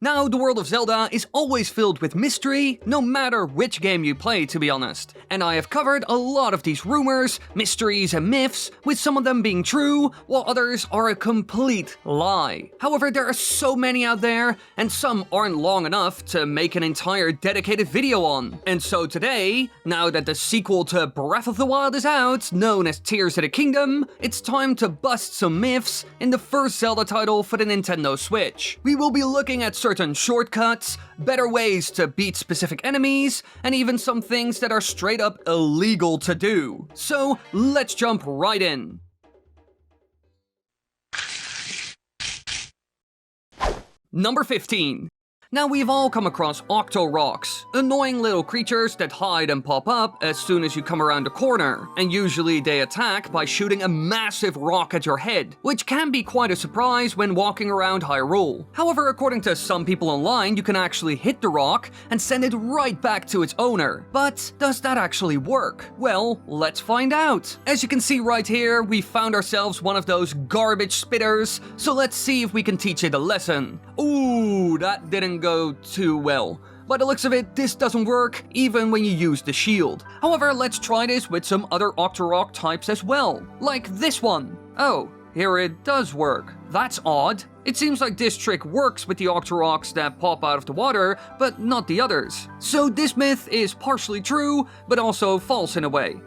Now, the world of Zelda is always filled with mystery, no matter which game you play, to be honest. And I have covered a lot of these rumors, mysteries and myths, with some of them being true, while others are a complete lie. However, there are so many out there, and some aren't long enough to make an entire dedicated video on. And so today, now that the sequel to Breath of the Wild is out, known as Tears of the Kingdom, it's time to bust some myths in the first Zelda title for the Nintendo Switch. We will be looking at certain shortcuts, better ways to beat specific enemies, and even some things that are straight up illegal to do. So let's jump right in. Number 15. Now, we've all come across Octo-Rocks, annoying little creatures that hide and pop up as soon as you come around a corner, and usually they attack by shooting a massive rock at your head, which can be quite a surprise when walking around Hyrule. However, according to some people online, you can actually hit the rock and send it right back to its owner. But does that actually work? Well, let's find out. As you can see right here, we found ourselves one of those garbage spitters, so let's see if we can teach it a lesson. Ooh, that didn't go too well. By the looks of it, this doesn't work, even when you use the shield. However, let's try this with some other Octorok types as well, like this one. Oh, here it does work. That's odd. It seems like this trick works with the Octoroks that pop out of the water, but not the others. So this myth is partially true, but also false in a way.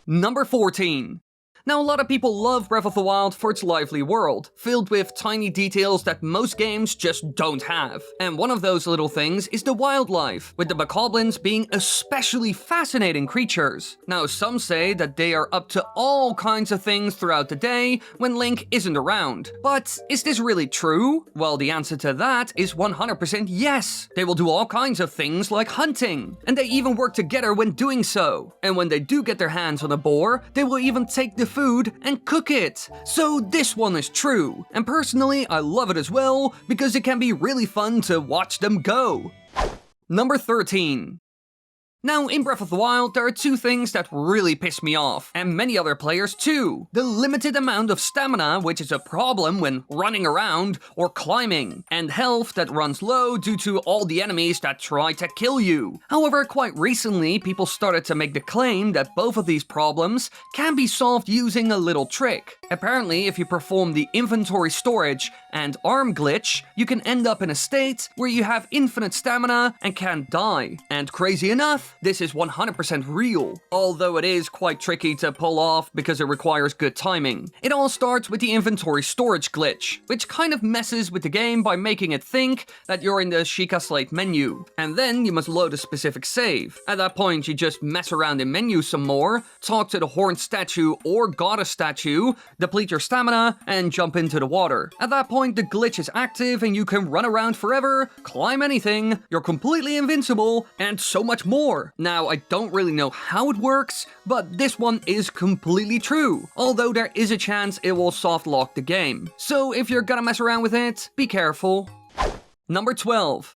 Number 14. Now, a lot of people love Breath of the Wild for its lively world, filled with tiny details that most games just don't have. And one of those little things is the wildlife, with the bokoblins being especially fascinating creatures. Now, some say that they are up to all kinds of things throughout the day when Link isn't around. But is this really true? Well, the answer to that is 100% yes. They will do all kinds of things like hunting, and they even work together when doing so. And when they do get their hands on a boar, they will even take the food and cook it. So this one is true, and personally I love it as well because it can be really fun to watch them go. Number 13. Now, in Breath of the Wild, there are two things that really piss me off, and many other players too. The limited amount of stamina, which is a problem when running around or climbing, and health that runs low due to all the enemies that try to kill you. However, quite recently, people started to make the claim that both of these problems can be solved using a little trick. Apparently, if you perform the inventory storage and arm glitch, you can end up in a state where you have infinite stamina and can't die. And crazy enough, this is 100% real, although it is quite tricky to pull off because it requires good timing. It all starts with the inventory storage glitch, which kind of messes with the game by making it think that you're in the Sheikah Slate menu, and then you must load a specific save. At that point, you just mess around in menus some more, talk to the horned statue or goddess statue, deplete your stamina, and jump into the water. At that point, the glitch is active and you can run around forever, climb anything, you're completely invincible, and so much more. Now, I don't really know how it works, but this one is completely true, although there is a chance it will soft lock the game. So if you're gonna mess around with it, be careful. Number 12.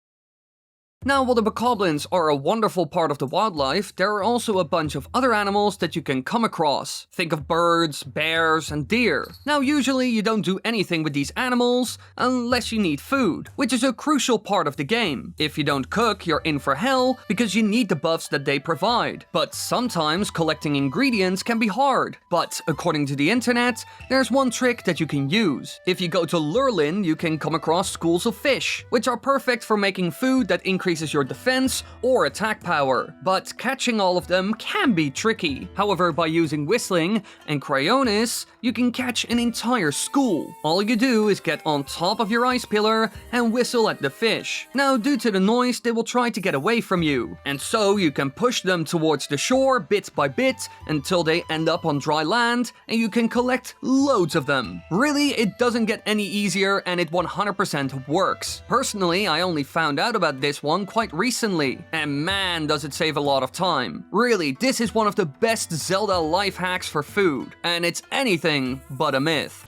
Now, while the bokoblins are a wonderful part of the wildlife, there are also a bunch of other animals that you can come across. Think of birds, bears, and deer. Now, usually you don't do anything with these animals unless you need food, which is a crucial part of the game. If you don't cook, you're in for hell because you need the buffs that they provide. But sometimes collecting ingredients can be hard. But according to the internet, there's one trick that you can use. If you go to Lurlin, you can come across schools of fish, which are perfect for making food that increases your defense or attack power, but catching all of them can be tricky. However, by using whistling and cryonis, you can catch an entire school. All you do is get on top of your ice pillar and whistle at the fish. Now, due to the noise, they will try to get away from you, and so you can push them towards the shore bit by bit until they end up on dry land, and you can collect loads of them. Really, it doesn't get any easier, and it 100% works. Personally, I only found out about this one quite recently, and man does it save a lot of time. Really, this is one of the best Zelda life hacks for food, and it's anything but a myth.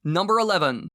Number 11.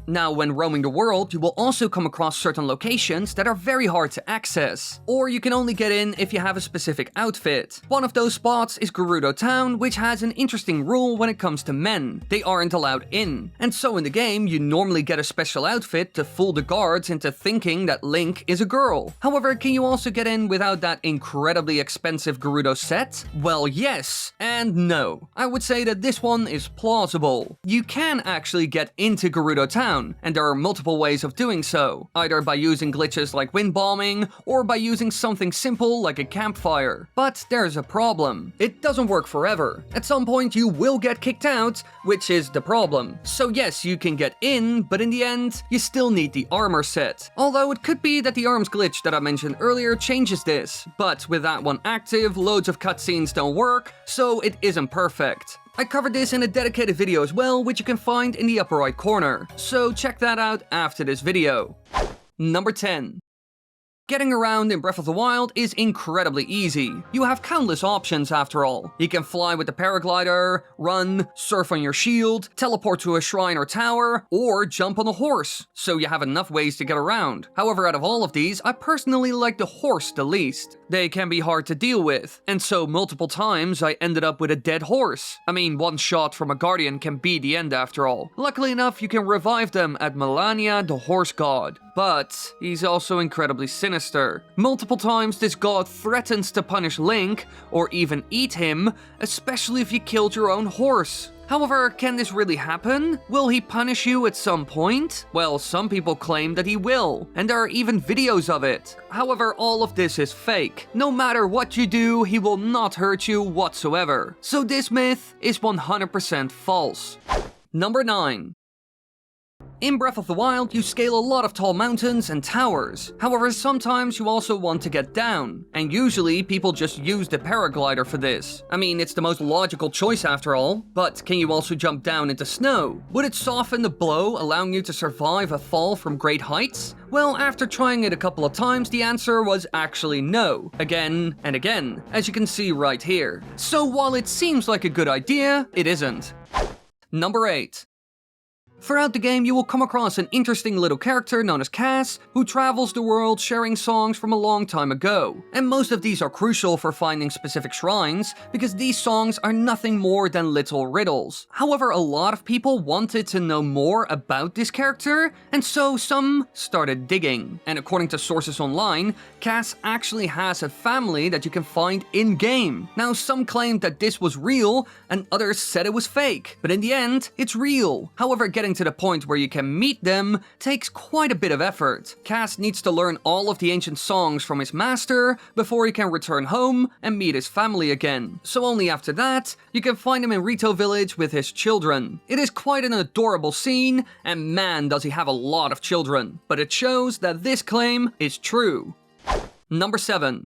Now, when roaming the world, you will also come across certain locations that are very hard to access, or you can only get in if you have a specific outfit. One of those spots is Gerudo Town, which has an interesting rule when it comes to men. They aren't allowed in, and so in the game, you normally get a special outfit to fool the guards into thinking that Link is a girl. However, can you also get in without that incredibly expensive Gerudo set? Well, yes and no. I would say that this one is plausible. You can actually get into Gerudo Town, and there are multiple ways of doing so, either by using glitches like wind bombing, or by using something simple like a campfire. But there's a problem. It doesn't work forever. At some point you will get kicked out, which is the problem. So yes, you can get in, but in the end, you still need the armor set. Although it could be that the arms glitch that I mentioned earlier changes this, but with that one active, loads of cutscenes don't work, so it isn't perfect. I covered this in a dedicated video as well, which you can find in the upper right corner, so check that out after this video. Number 10. Getting around in Breath of the Wild is incredibly easy. You have countless options after all. You can fly with the paraglider, run, surf on your shield, teleport to a shrine or tower, or jump on a horse, so you have enough ways to get around. However, out of all of these, I personally like the horse the least. They can be hard to deal with, and so multiple times I ended up with a dead horse. I mean, one shot from a guardian can be the end after all. Luckily enough, you can revive them at Melania, the horse god. But he's also incredibly sinister. Multiple times this god threatens to punish Link, or even eat him, especially if you killed your own horse. However, can this really happen? Will he punish you at some point? Well, some people claim that he will, and there are even videos of it. However, all of this is fake. No matter what you do, he will not hurt you whatsoever. So this myth is 100% false. Number 9. In Breath of the Wild, you scale a lot of tall mountains and towers. However, sometimes you also want to get down, and usually people just use the paraglider for this. I mean, it's the most logical choice after all, but can you also jump down into snow? Would it soften the blow, allowing you to survive a fall from great heights? Well, after trying it a couple of times, the answer was actually no, again and again, as you can see right here. So while it seems like a good idea, it isn't. Number 8. Throughout the game, you will come across an interesting little character known as Cass, who travels the world sharing songs from a long time ago. And most of these are crucial for finding specific shrines, because these songs are nothing more than little riddles. However, a lot of people wanted to know more about this character, and so some started digging. And according to sources online, Cass actually has a family that you can find in-game. Now, some claimed that this was real, and others said it was fake. But in the end, it's real. However, getting to the point where you can meet them takes quite a bit of effort. Cass needs to learn all of the ancient songs from his master before he can return home and meet his family again. So only after that, you can find him in Rito Village with his children. It is quite an adorable scene, and man does he have a lot of children. But it shows that this claim is true. Number 7.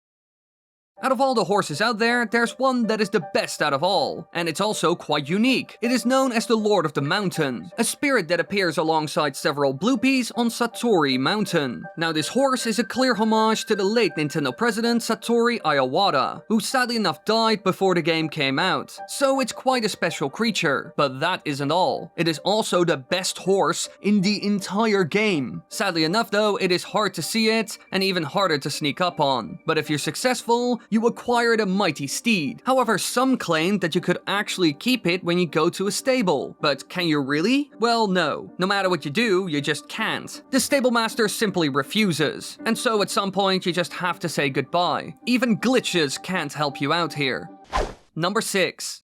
Out of all the horses out there, there's one that is the best out of all, and it's also quite unique. It is known as the Lord of the Mountain, a spirit that appears alongside several Bloopies on Satori Mountain. Now, this horse is a clear homage to the late Nintendo president Satoru Iwata, who sadly enough died before the game came out. So it's quite a special creature, but that isn't all. It is also the best horse in the entire game. Sadly enough though, it is hard to see it, and even harder to sneak up on. But if you're successful, you acquired a mighty steed. However, some claim that you could actually keep it when you go to a stable. But can you really? Well, no. No matter what you do, you just can't. The stable master simply refuses. And so at some point, you just have to say goodbye. Even glitches can't help you out here. Number 6.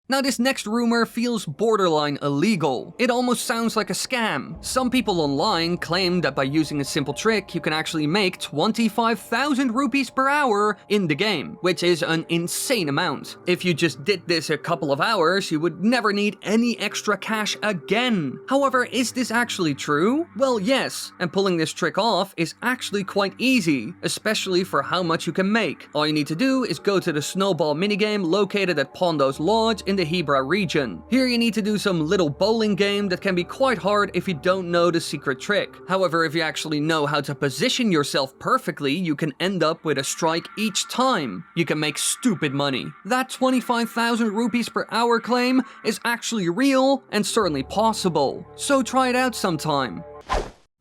Now, this next rumor feels borderline illegal. It almost sounds like a scam. Some people online claim that by using a simple trick, you can actually make 25,000 rupees per hour in the game, which is an insane amount. If you just did this a couple of hours, you would never need any extra cash again. However, is this actually true? Well, yes, and pulling this trick off is actually quite easy, especially for how much you can make. All you need to do is go to the snowball minigame located at Pondo's Lodge in in the Hebra region. Here you need to do some little bowling game that can be quite hard if you don't know the secret trick. However, if you actually know how to position yourself perfectly, you can end up with a strike each time. You can make stupid money. That 25,000 rupees per hour claim is actually real and certainly possible. So try it out sometime.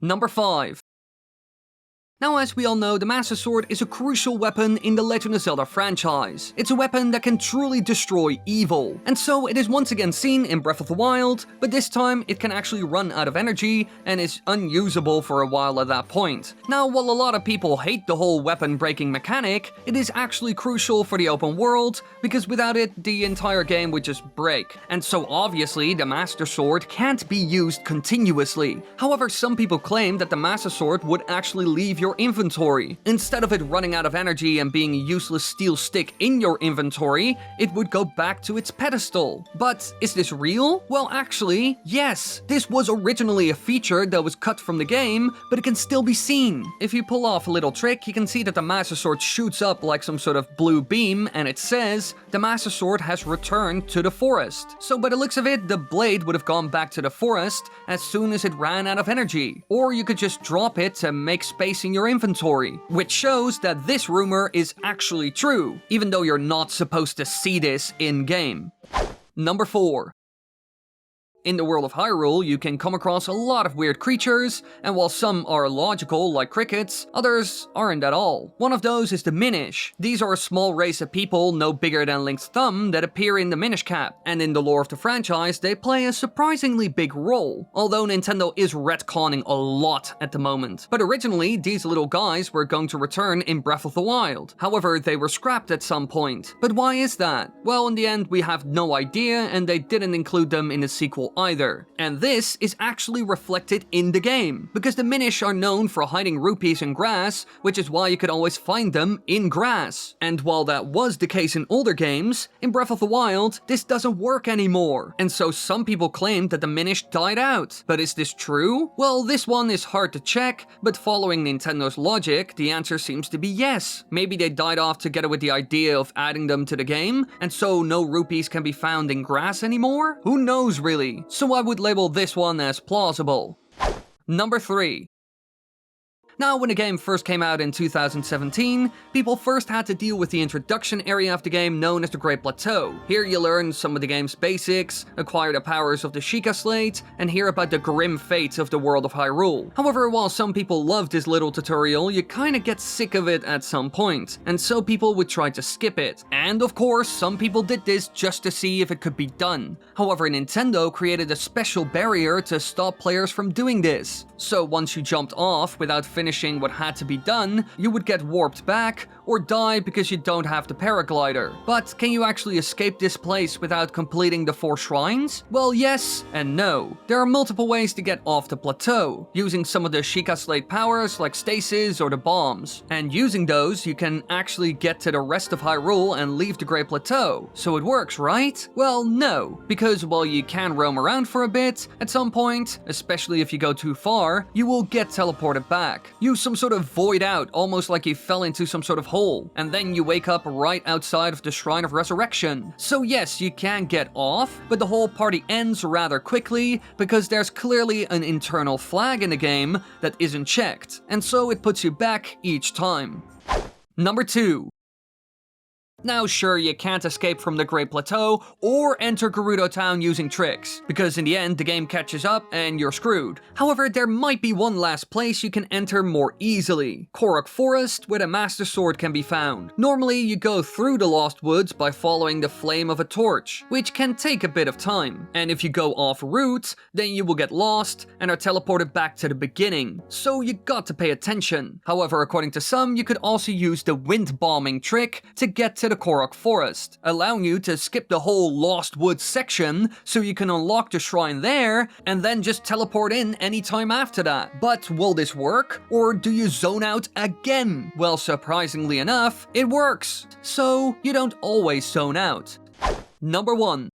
Number 5. Now, as we all know, the Master Sword is a crucial weapon in the Legend of Zelda franchise. It's a weapon that can truly destroy evil. And so it is once again seen in Breath of the Wild, but this time it can actually run out of energy and is unusable for a while at that point. Now, while a lot of people hate the whole weapon breaking mechanic, it is actually crucial for the open world, because without it, the entire game would just break. And so obviously, the Master Sword can't be used continuously. However, some people claim that the Master Sword would actually leave your inventory. Instead of it running out of energy and being a useless steel stick in your inventory, it would go back to its pedestal. But is this real? Well, actually, yes. This was originally a feature that was cut from the game, but it can still be seen. If you pull off a little trick, you can see that the Master Sword shoots up like some sort of blue beam, and it says, the Master Sword has returned to the forest. So by the looks of it, the blade would have gone back to the forest as soon as it ran out of energy. Or you could just drop it to make space in your inventory, which shows that this rumor is actually true, even though you're not supposed to see this in-game. Number 4. In the world of Hyrule, you can come across a lot of weird creatures, and while some are logical, like crickets, others aren't at all. One of those is the Minish. These are a small race of people no bigger than Link's thumb that appear in the Minish Cap, and in the lore of the franchise, they play a surprisingly big role, although Nintendo is retconning a lot at the moment. But originally, these little guys were going to return in Breath of the Wild. However, they were scrapped at some point. But why is that? Well, in the end, we have no idea, and they didn't include them in the sequel either. And this is actually reflected in the game, because the Minish are known for hiding rupees in grass, which is why you could always find them in grass. And while that was the case in older games, in Breath of the Wild, this doesn't work anymore. And so some people claim that the Minish died out. But is this true? Well, this one is hard to check, but following Nintendo's logic, the answer seems to be yes. Maybe they died off together with the idea of adding them to the game, and so no rupees can be found in grass anymore? Who knows really? So I would label this one as plausible. Number 3. Now, when the game first came out in 2017, people first had to deal with the introduction area of the game known as the Great Plateau. Here you learn some of the game's basics, acquire the powers of the Sheikah Slate, and hear about the grim fates of the world of Hyrule. However, while some people love this little tutorial, you kinda get sick of it at some point, and so people would try to skip it. And of course, some people did this just to see if it could be done. However, Nintendo created a special barrier to stop players from doing this. So once you jumped off without finishing what had to be done, you would get warped back or die because you don't have the paraglider. But can you actually escape this place without completing the 4 shrines? Well, yes and no. There are multiple ways to get off the plateau, using some of the Sheikah Slate powers like stasis or the bombs. And using those, you can actually get to the rest of Hyrule and leave the Great Plateau. So it works, right? Well, no. Because while you can roam around for a bit, at some point, especially if you go too far, you will get teleported back. You some sort of void out, almost like you fell into some sort of hole, and then you wake up right outside of the Shrine of Resurrection. So yes, you can get off, but the whole party ends rather quickly because there's clearly an internal flag in the game that isn't checked, and so it puts you back each time. Number 2. Now sure, you can't escape from the Great Plateau or enter Gerudo Town using tricks, because in the end the game catches up and you're screwed. However, there might be one last place you can enter more easily. Korok Forest, where the Master Sword can be found. Normally you go through the Lost Woods by following the flame of a torch, which can take a bit of time. And if you go off route, then you will get lost and are teleported back to the beginning. So you got to pay attention. However, according to some, you could also use the wind bombing trick to get to the Korok Forest, allowing you to skip the whole Lost Woods section so you can unlock the shrine there and then just teleport in anytime after that. But will this work? Or do you zone out again? Well, surprisingly enough, it works. So you don't always zone out. Number 1.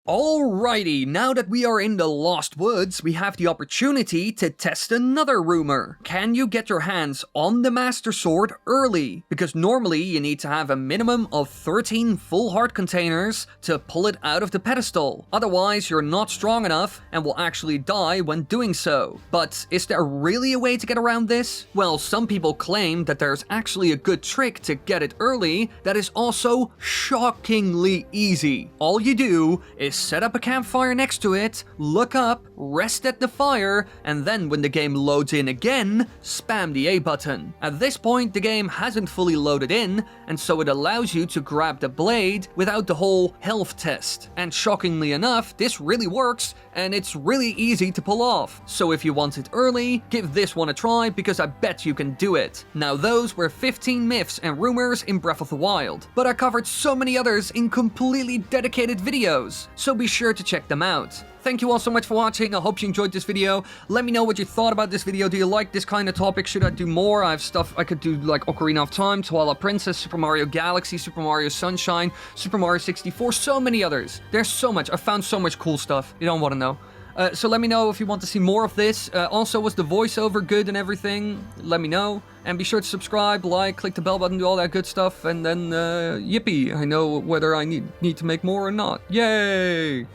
Alrighty, now that we are in the Lost Woods, we have the opportunity to test another rumor. Can you get your hands on the Master Sword early? Because normally you need to have a minimum of 13 full heart containers to pull it out of the pedestal. Otherwise, you're not strong enough and will actually die when doing so. But is there really a way to get around this? Well, some people claim that there's actually a good trick to get it early that is also shockingly easy. All you do is set up a campfire next to it, look up, rest at the fire, and then when the game loads in again, spam the A button. At this point, the game hasn't fully loaded in, and so it allows you to grab the blade without the whole health test. And shockingly enough, this really works, and it's really easy to pull off. So if you want it early, give this one a try, because I bet you can do it. Now those were 15 myths and rumors in Breath of the Wild, but I covered so many others in completely dedicated videos, so be sure to check them out. Thank you all so much for watching. I hope you enjoyed this video. Let me know what you thought about this video. Do you like this kind of topic? Should I do more? I have stuff I could do like Ocarina of Time, Twilight Princess, Super Mario Galaxy, Super Mario Sunshine, Super Mario 64, so many others. There's so much. I found so much cool stuff. You don't want to know. So let me know if you want to see more of this. Also, was the voiceover good and everything? Let me know. And be sure to subscribe, like, click the bell button, do all that good stuff. And then, yippee, I know whether I need to make more or not. Yay!